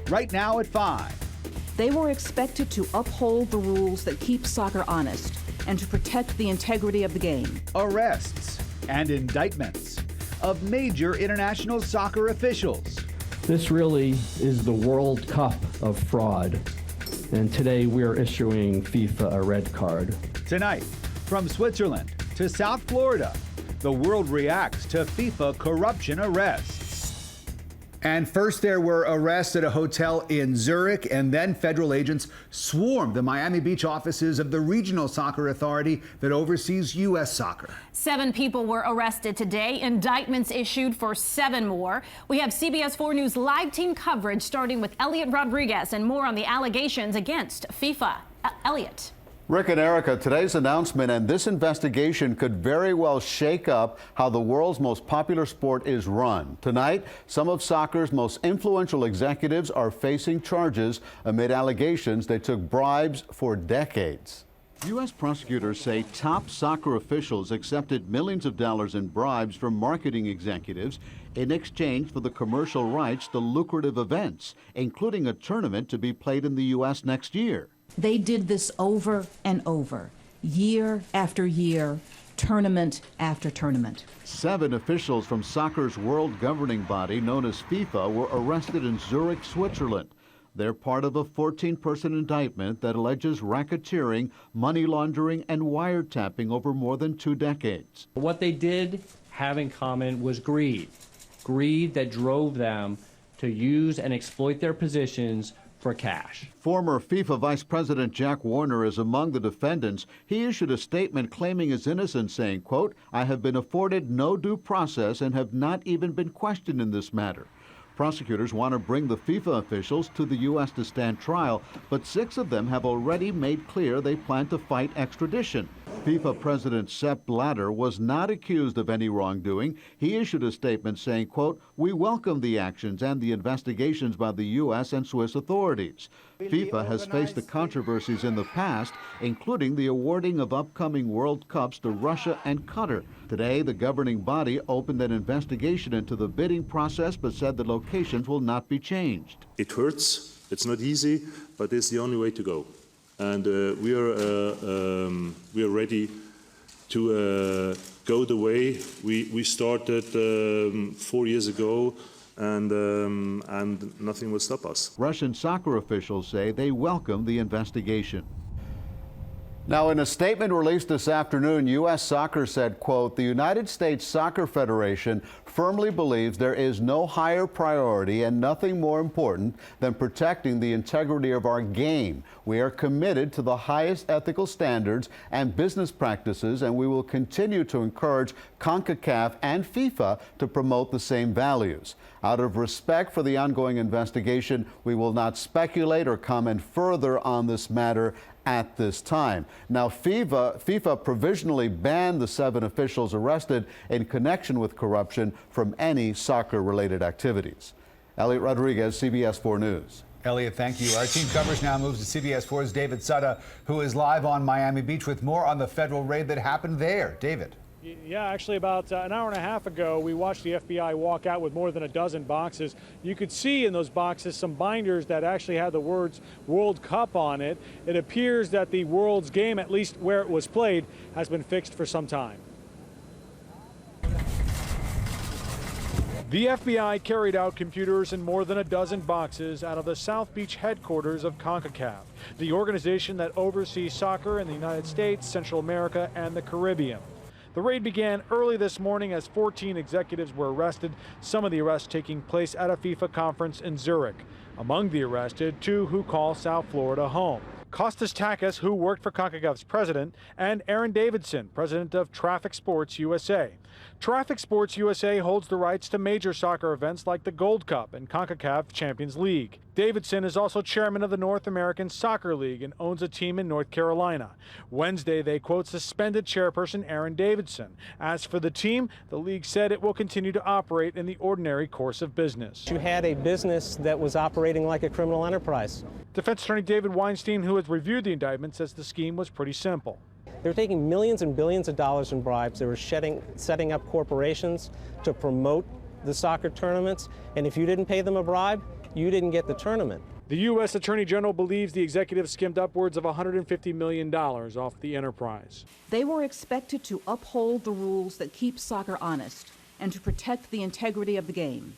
Right now at 5. They were expected to uphold the rules that keep soccer honest and to protect the integrity of the game. Arrests and indictments of major international soccer officials. This really is the World Cup of fraud, and today we are issuing FIFA a red card. Tonight, from Switzerland to South Florida, the world reacts to FIFA corruption arrests. And first there were arrests at a hotel in Zurich, and then federal agents swarmed the Miami Beach offices of the regional soccer authority that oversees U.S. soccer. 7 people were arrested today. Indictments issued for 7 more. We have CBS 4 News live team coverage starting with Elliot Rodriguez and more on the allegations against FIFA. Elliot. Rick and Erica, today's announcement and this investigation could very well shake up how the world's most popular sport is run. Tonight, some of soccer's most influential executives are facing charges amid allegations they took bribes for decades. U.S. prosecutors say top soccer officials accepted millions of dollars in bribes from marketing executives in exchange for the commercial rights to lucrative events, including a tournament to be played in the U.S. next year. They did this over and over, year after year, tournament after tournament. 7 officials from soccer's world governing body, known as FIFA, were arrested in Zurich, Switzerland. They're part of a 14-person indictment that alleges racketeering, money laundering, and wiretapping over more than 2 decades. What they did have in common was greed. Greed that drove them to use and exploit their positions for cash. Former FIFA Vice President Jack Warner is among the defendants. He issued a statement claiming his innocence, saying, quote, "I have been afforded no due process and have not even been questioned in this matter." Prosecutors want to bring the FIFA officials to the U.S. to stand trial, but 6 of them have already made clear they plan to fight extradition. FIFA President Sepp Blatter was not accused of any wrongdoing. He issued a statement saying, quote, "We welcome the actions and the investigations by the U.S. and Swiss authorities. FIFA has faced the controversies in the past, including the awarding of upcoming World Cups to Russia and Qatar. Today, the governing body opened an investigation into the bidding process, but said the locations will not be changed." It hurts. It's not easy, but it's the only way to go. And we are ready to go the way we started 4 years ago, and nothing will stop us. Russian soccer officials say they welcome the investigation. Now, in a statement released this afternoon, U.S. Soccer said, quote, "The United States Soccer Federation firmly believes there is no higher priority and nothing more important than protecting the integrity of our game. We are committed to the highest ethical standards and business practices, and we will continue to encourage CONCACAF and FIFA to promote the same values. Out of respect for the ongoing investigation, we will not speculate or comment further on this matter at this time." Now, FIFA provisionally banned the 7 officials arrested in connection with corruption from any soccer-related activities. Elliot Rodriguez, CBS 4 News. Elliot, thank you. Our team coverage now moves to CBS 4's David Sutta, who is live on Miami Beach with more on the federal raid that happened there. David. Yeah, actually about an hour and a half ago, we watched the FBI walk out with more than a dozen boxes. You could see in those boxes some binders that actually had the words World Cup on it. It appears that the World's game, at least where it was played, has been fixed for some time. The FBI carried out computers in more than a dozen boxes out of the South Beach headquarters of CONCACAF, the organization that oversees soccer in the United States, Central America, and the Caribbean. The raid began early this morning as 14 executives were arrested, some of the arrests taking place at a FIFA conference in Zurich. Among the arrested, 2 who call South Florida home. Costas Takis, who worked for CONCACAF's president, and Aaron Davidson, president of Traffic Sports USA. Traffic Sports USA holds the rights to major soccer events like the Gold Cup and CONCACAF Champions League. Davidson is also chairman of the North American Soccer League and owns a team in North Carolina. Wednesday, they, quote, suspended chairperson Aaron Davidson. As for the team, the league said it will continue to operate in the ordinary course of business. You had a business that was operating like a criminal enterprise. Defense attorney David Weinstein, who has reviewed the indictment, says the scheme was pretty simple. They were taking millions and billions of dollars in bribes. They were setting up corporations to promote the soccer tournaments, and if you didn't pay them a bribe, you didn't get the tournament. The U.S. Attorney General believes the executive skimmed upwards of $150 million off the enterprise. They were expected to uphold the rules that keep soccer honest and to protect the integrity of the game.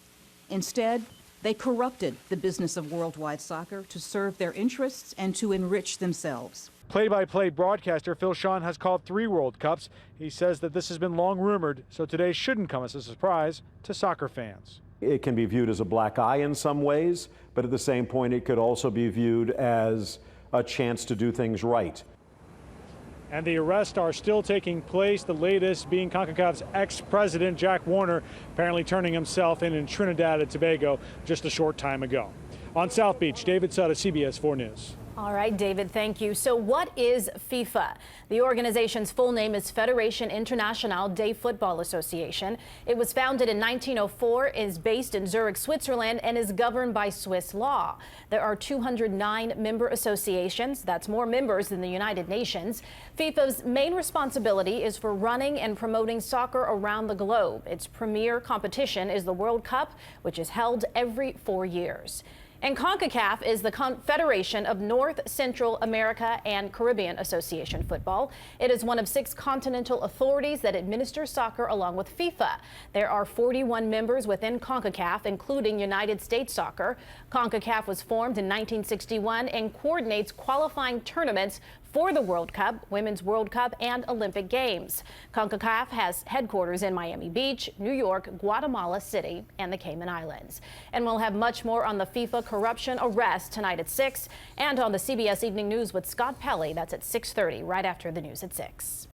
Instead, they corrupted the business of worldwide soccer to serve their interests and to enrich themselves. Play-by-play broadcaster Phil Shawn has called 3 World Cups. He says that this has been long rumored, so today shouldn't come as a surprise to soccer fans. It can be viewed as a black eye in some ways, but at the same point, it could also be viewed as a chance to do things right. And the arrests are still taking place, the latest being CONCACAF's ex-president, Jack Warner, apparently turning himself in Trinidad and Tobago just a short time ago. On South Beach, David Sutter, CBS 4 News. All right, David, thank you. So what is FIFA? The organization's full name is Fédération Internationale de Football Association. It was founded in 1904, is based in Zurich, Switzerland, and is governed by Swiss law. There are 209 member associations. That's more members than the United Nations. FIFA's main responsibility is for running and promoting soccer around the globe. Its premier competition is the World Cup, which is held every 4 years. And CONCACAF is the Confederation of North, Central America and Caribbean Association Football. It is one of 6 continental authorities that administer soccer along with FIFA. There are 41 members within CONCACAF, including United States Soccer. CONCACAF was formed in 1961 and coordinates qualifying tournaments for the World Cup, Women's World Cup, and Olympic Games. CONCACAF has headquarters in Miami Beach, New York, Guatemala City, and the Cayman Islands. And we'll have much more on the FIFA corruption arrest tonight at 6 and on the CBS Evening News with Scott Pelley. That's at 6:30, right after the news at 6.